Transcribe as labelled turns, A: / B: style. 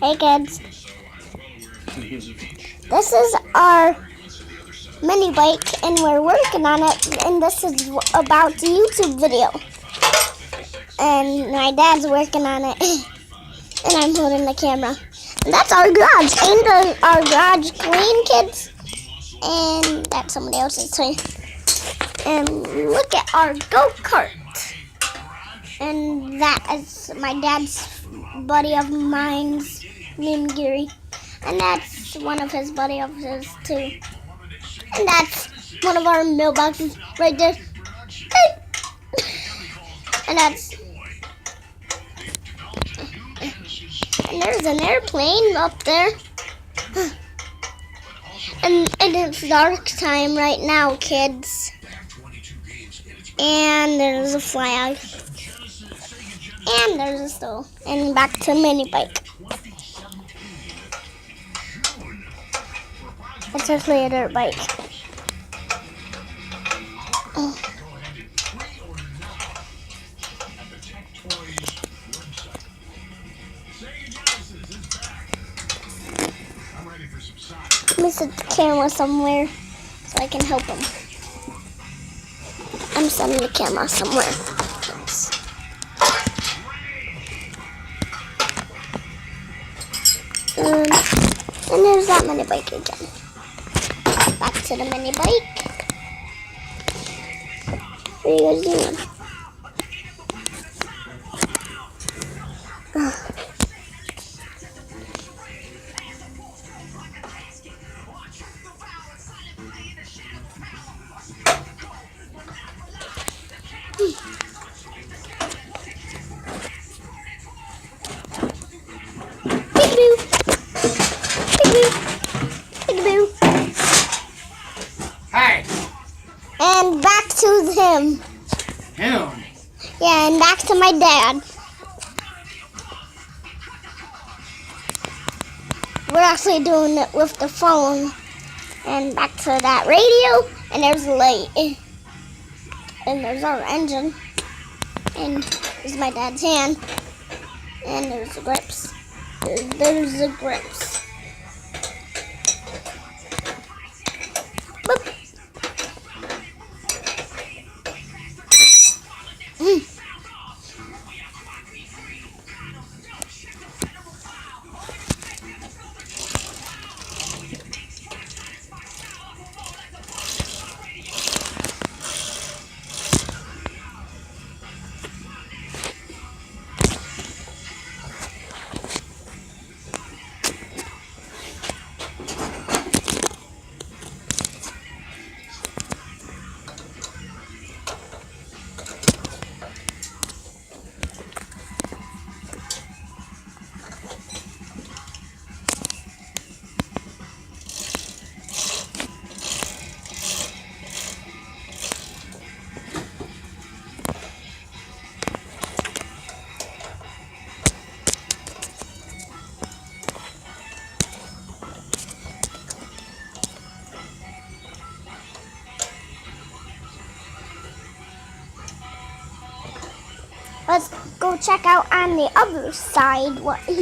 A: Hey kids, this is our mini bike and we're working on it, and this is about the YouTube video. And my dad's working on it and I'm holding the camera. And that's our garage. Ain't our garage clean, kids? And that's somebody else's toy. And look at our go-kart. And that is my dad's buddy of mine's named Gary. And that's one of his buddy of his too. And that's one of our mailboxes right there. And that's... And there's an airplane up there. And it's dark time right now, kids. And there's a flag. And there's a stove. And back to mini bike. It's actually a dirt bike. Oh. Let me set the camera somewhere so I can help him. I'm setting the camera somewhere. And there's that mini bike again. Back to the mini bike. What are you guys doing?
B: Hey!
A: And back to him.
B: Him?
A: Yeah, and back to my dad. We're actually doing it with the phone. And back to that radio. And there's a light. And there's our engine. And there's my dad's hand. And there's the grips. There's the grips. Boop. Let's go check out on the other side what he's